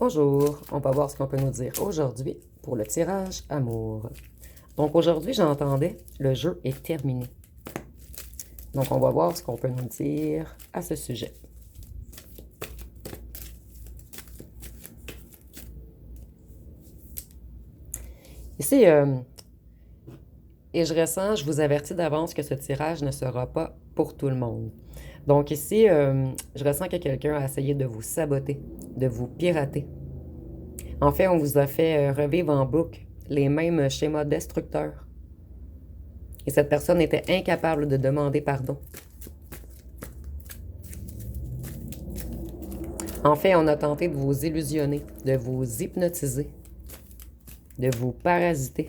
Bonjour, on va voir ce qu'on peut nous dire aujourd'hui pour le tirage amour. Donc aujourd'hui, j'entendais le jeu est terminé. Donc on va voir ce qu'on peut nous dire à ce sujet. Ici, et je vous avertis d'avance que ce tirage ne sera pas pour tout le monde. Donc ici, je ressens que quelqu'un a essayé de vous saboter, de vous pirater. En fait, on vous a fait revivre en boucle les mêmes schémas destructeurs. Et cette personne était incapable de demander pardon. En fait, on a tenté de vous illusionner, de vous hypnotiser, de vous parasiter.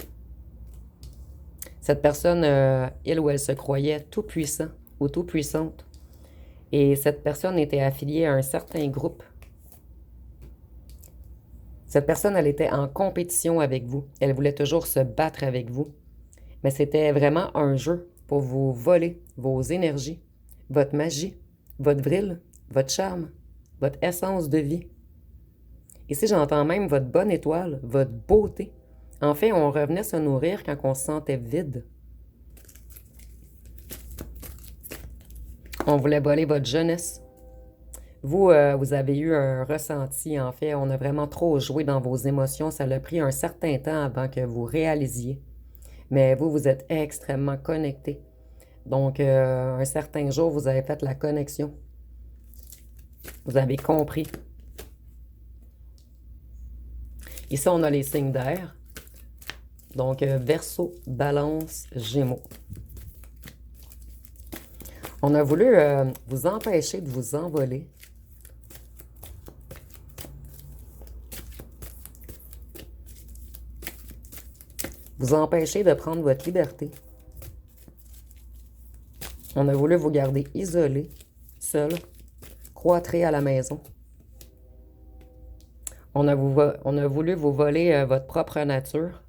Cette personne, il ou elle se croyait tout puissant ou tout puissante. Et cette personne était affiliée à un certain groupe. Cette personne, elle était en compétition avec vous. Elle voulait toujours se battre avec vous. Mais c'était vraiment un jeu pour vous voler vos énergies, votre magie, votre vrille, votre charme, votre essence de vie. Ici, j'entends même votre bonne étoile, votre beauté. En fait, on revenait se nourrir quand on se sentait vide. On voulait voler votre jeunesse. Vous, vous avez eu un ressenti, en fait. On a vraiment trop joué dans vos émotions. Ça a pris un certain temps avant que vous réalisiez. Mais vous, vous êtes extrêmement connecté. Donc, un certain jour, vous avez fait la connexion. Vous avez compris. Ici, on a les signes d'air. Donc, Verseau, Balance, Gémeaux. On a voulu vous empêcher de vous envoler. Vous empêcher de prendre votre liberté. On a voulu vous garder isolé, seul, cloîtré à la maison. On a voulu vous voler votre propre nature.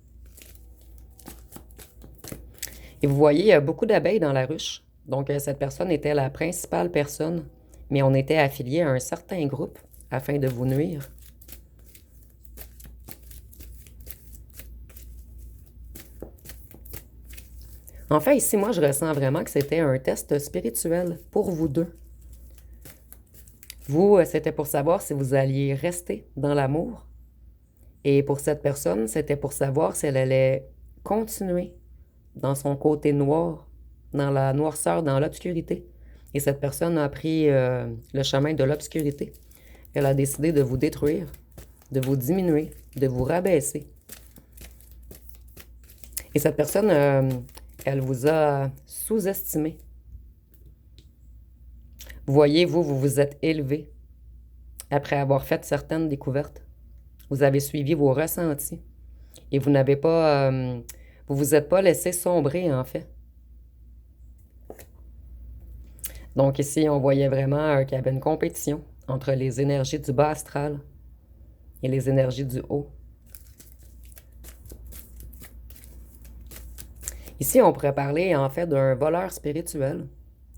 Et vous voyez, il y a beaucoup d'abeilles dans la ruche. Donc, cette personne était la principale personne, mais on était affilié à un certain groupe afin de vous nuire. En fait, ici, moi, je ressens vraiment que c'était un test spirituel pour vous deux. Vous, c'était pour savoir si vous alliez rester dans l'amour. Et pour cette personne, c'était pour savoir si elle allait continuer dans son côté noir, dans la noirceur, dans l'obscurité. Et cette personne a pris le chemin de l'obscurité. Elle a décidé de vous détruire, de vous diminuer, de vous rabaisser. Et cette personne, elle vous a sous-estimé. Vous voyez, vous vous êtes élevé après avoir fait certaines découvertes. Vous avez suivi vos ressentis. Et vous n'avez pas... vous vous êtes pas laissé sombrer, en fait. Donc ici, on voyait vraiment qu'il y avait une compétition entre les énergies du bas astral et les énergies du haut. Ici, on pourrait parler en fait d'un voleur spirituel,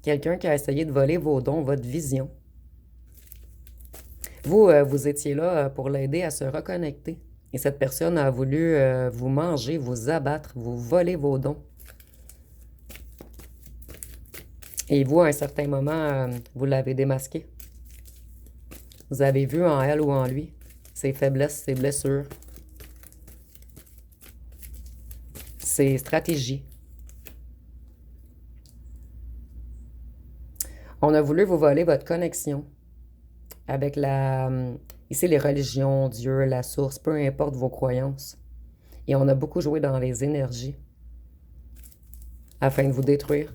quelqu'un qui a essayé de voler vos dons, votre vision. Vous, vous étiez là pour l'aider à se reconnecter. Et cette personne a voulu vous manger, vous abattre, vous voler vos dons. Et vous, à un certain moment, vous l'avez démasqué. Vous avez vu en elle ou en lui ses faiblesses, ses blessures, ses stratégies. On a voulu vous voler votre connexion avec ici les religions, Dieu, la source, peu importe vos croyances. Et on a beaucoup joué dans les énergies afin de vous détruire.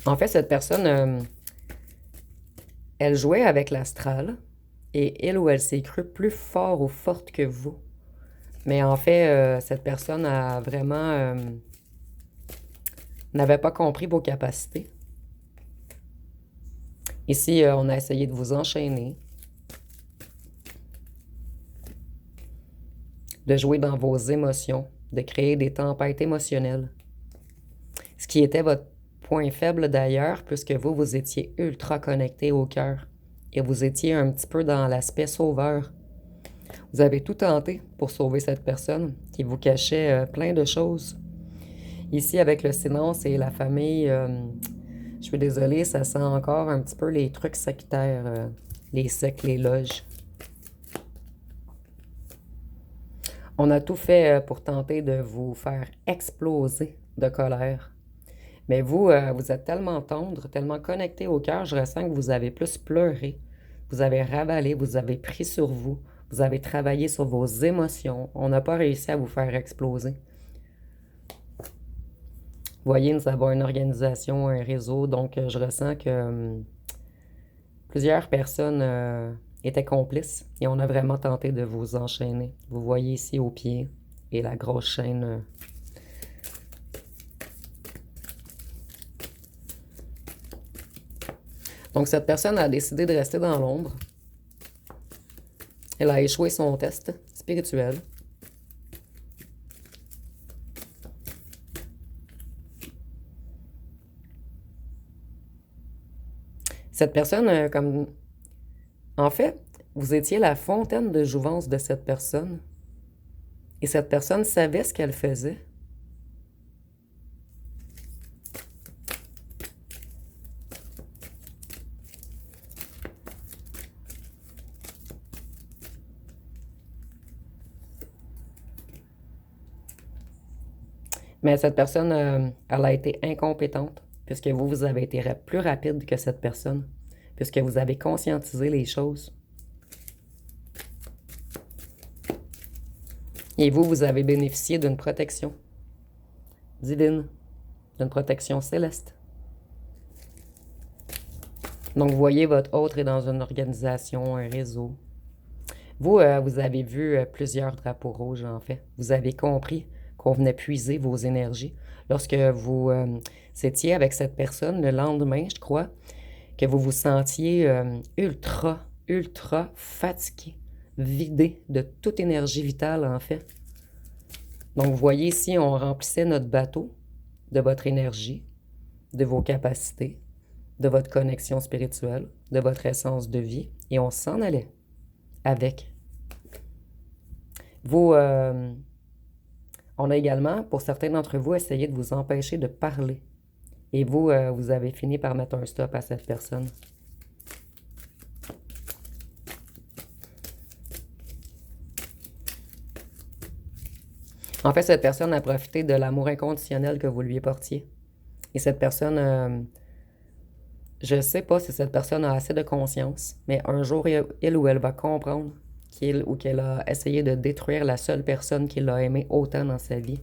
En fait, cette personne, elle jouait avec l'astral et il ou elle s'est cru plus fort ou forte que vous. Mais en fait, cette personne a vraiment... n'avait pas compris vos capacités. Ici, on a essayé de vous enchaîner, de jouer dans vos émotions, de créer des tempêtes émotionnelles. Ce qui était votre point faible d'ailleurs, puisque vous, vous étiez ultra connecté au cœur et vous étiez un petit peu dans l'aspect sauveur. Vous avez tout tenté pour sauver cette personne qui vous cachait plein de choses. Ici, avec le silence et la famille, je suis désolée, ça sent encore un petit peu les trucs sectaires, les sectes, les loges. On a tout fait pour tenter de vous faire exploser de colère. Mais vous, vous êtes tellement tendre, tellement connecté au cœur, je ressens que vous avez plus pleuré, vous avez ravalé, vous avez pris sur vous, vous avez travaillé sur vos émotions. On n'a pas réussi à vous faire exploser. Vous voyez, nous avons une organisation, un réseau, donc je ressens que plusieurs personnes étaient complices et on a vraiment tenté de vous enchaîner. Vous voyez ici au pied et la grosse chaîne. Donc cette personne a décidé de rester dans l'ombre. Elle a échoué son test spirituel. Cette personne, comme... En fait, vous étiez la fontaine de jouvence de cette personne. Et cette personne savait ce qu'elle faisait. Mais cette personne, elle a été incompétente, puisque vous, vous avez été plus rapide que cette personne, puisque vous avez conscientisé les choses. Et vous, vous avez bénéficié d'une protection divine, d'une protection céleste. Donc, vous voyez, votre autre est dans une organisation, un réseau. Vous, vous avez vu plusieurs drapeaux rouges, en fait. Vous avez compris qu'on venait puiser vos énergies. Lorsque vous étiez avec cette personne le lendemain, je crois, que vous vous sentiez ultra, ultra fatigué, vidé de toute énergie vitale, en fait. Donc, vous voyez ici, on remplissait notre bateau de votre énergie, de vos capacités, de votre connexion spirituelle, de votre essence de vie, et on s'en allait avec. Vous, on a également, pour certains d'entre vous, essayé de vous empêcher de parler. Et vous, vous avez fini par mettre un stop à cette personne. En fait, cette personne a profité de l'amour inconditionnel que vous lui portiez. Et cette personne, je ne sais pas si cette personne a assez de conscience, mais un jour, il ou elle va comprendre qu'il ou qu'elle a essayé de détruire la seule personne qui l'a aimé autant dans sa vie.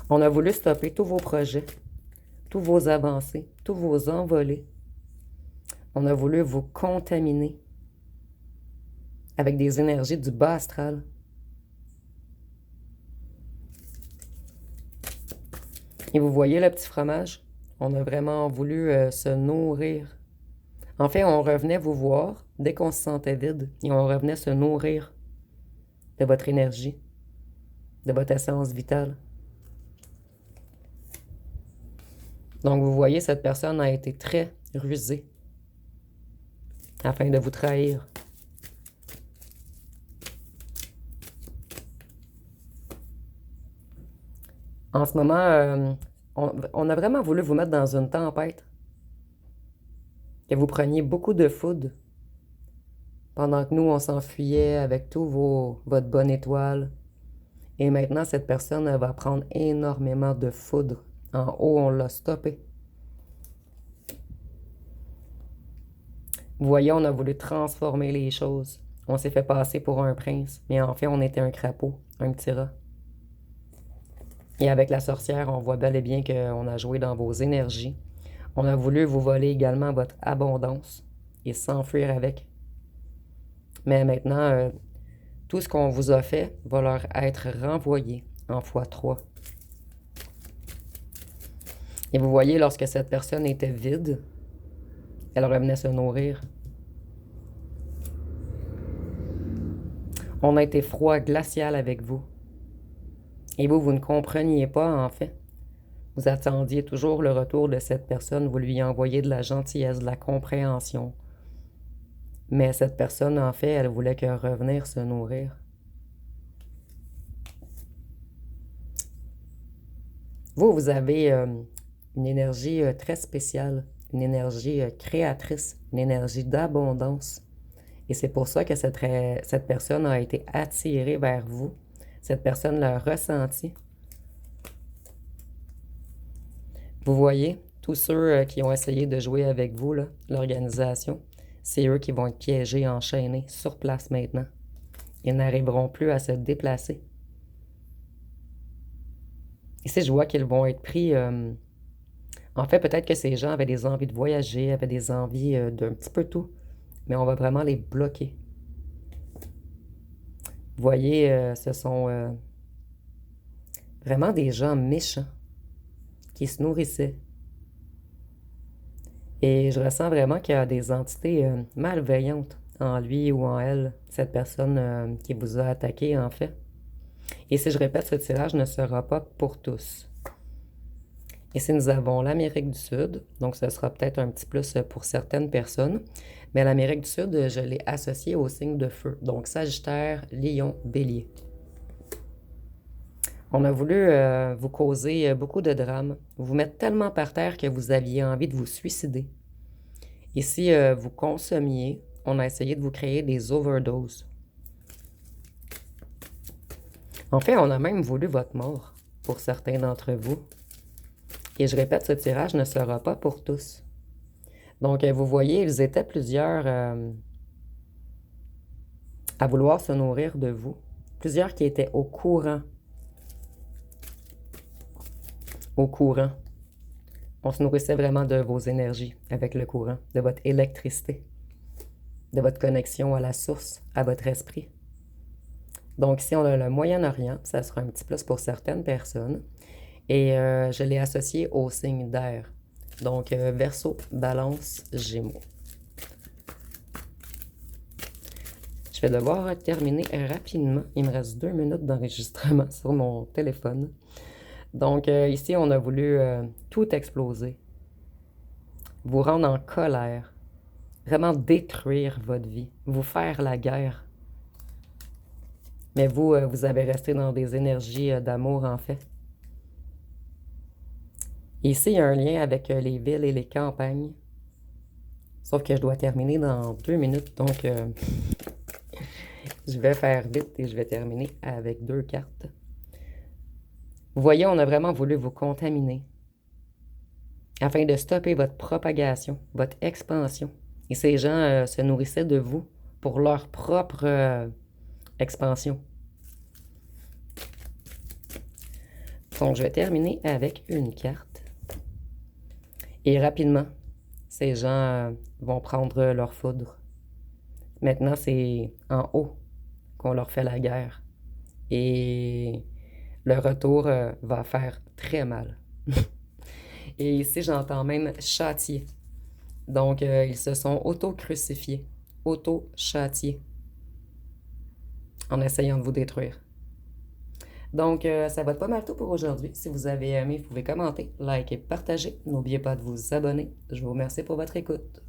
On a voulu stopper tous vos projets, tous vos avancées, tous vos envolées. On a voulu vous contaminer avec des énergies du bas astral. Et vous voyez le petit fromage? On a vraiment voulu se nourrir. En fait, on revenait vous voir dès qu'on se sentait vide et on revenait se nourrir de votre énergie, de votre essence vitale. Donc, vous voyez, cette personne a été très rusée afin de vous trahir. En ce moment, on a vraiment voulu vous mettre dans une tempête. Que vous preniez beaucoup de foudre pendant que nous, on s'enfuyait avec votre bonne étoile. Et maintenant, cette personne va prendre énormément de foudre. En haut, on l'a stoppé. Vous voyez, on a voulu transformer les choses. On s'est fait passer pour un prince, mais en fait, on était un crapaud, un petit rat. Et avec la sorcière, on voit bel et bien qu'on a joué dans vos énergies. On a voulu vous voler également votre abondance et s'enfuir avec. Mais maintenant, tout ce qu'on vous a fait va leur être renvoyé en x3. Et vous voyez, lorsque cette personne était vide, elle revenait se nourrir. On a été froid, glacial avec vous. Et vous, vous ne compreniez pas, en fait. Vous attendiez toujours le retour de cette personne, vous lui envoyez de la gentillesse, de la compréhension. Mais cette personne, en fait, elle voulait que revenir se nourrir. Vous avez une énergie très spéciale, une énergie créatrice, une énergie d'abondance. Et c'est pour ça que cette personne a été attirée vers vous. Cette personne l'a ressenti. Vous voyez, tous ceux qui ont essayé de jouer avec vous, l'organisation, c'est eux qui vont être piégés, enchaînés, sur place maintenant. Ils n'arriveront plus à se déplacer. Ici, je vois qu'ils vont être pris... en fait, peut-être que ces gens avaient des envies de voyager, avaient des envies d'un petit peu tout, mais on va vraiment les bloquer. Vous voyez, ce sont vraiment des gens méchants qui se nourrissaient. Et je ressens vraiment qu'il y a des entités malveillantes en lui ou en elle, cette personne qui vous a attaqué en fait. Et si je répète, ce tirage ne sera pas pour tous. Ici, nous avons l'Amérique du Sud, donc ce sera peut-être un petit plus pour certaines personnes. Mais l'Amérique du Sud, je l'ai associé au signe de feu, donc Sagittaire, Lion, Bélier. On a voulu vous causer beaucoup de drames, vous mettre tellement par terre que vous aviez envie de vous suicider. Ici, vous consommiez, on a essayé de vous créer des overdoses. En fait, on a même voulu votre mort pour certains d'entre vous. Et je répète, ce tirage ne sera pas pour tous. Donc, vous voyez, ils étaient plusieurs à vouloir se nourrir de vous. Plusieurs qui étaient au courant. Au courant. On se nourrissait vraiment de vos énergies avec le courant, de votre électricité, de votre connexion à la source, à votre esprit. Donc, si on a le Moyen-Orient, ça sera un petit plus pour certaines personnes. Et je l'ai associé au signe d'air. Donc, Verseau, Balance, Gémeaux. Je vais devoir terminer rapidement. Il me reste 2 minutes d'enregistrement sur mon téléphone. Donc, ici, on a voulu tout exploser. Vous rendre en colère. Vraiment détruire votre vie. Vous faire la guerre. Mais vous, vous avez resté dans des énergies d'amour, en fait. Ici, il y a un lien avec les villes et les campagnes. Sauf que je dois terminer dans 2 minutes, donc je vais faire vite et je vais terminer avec 2 cartes. Vous voyez, on a vraiment voulu vous contaminer afin de stopper votre propagation, votre expansion. Et ces gens se nourrissaient de vous pour leur propre expansion. Donc, je vais terminer avec une carte. Et rapidement, ces gens vont prendre leur foudre. Maintenant, c'est en haut qu'on leur fait la guerre. Et le retour va faire très mal. Et ici, j'entends même châtier. Donc, ils se sont auto-crucifiés, auto-châtiés, en essayant de vous détruire. Donc, ça va être pas mal tout pour aujourd'hui. Si vous avez aimé, vous pouvez commenter, liker, partager. N'oubliez pas de vous abonner. Je vous remercie pour votre écoute.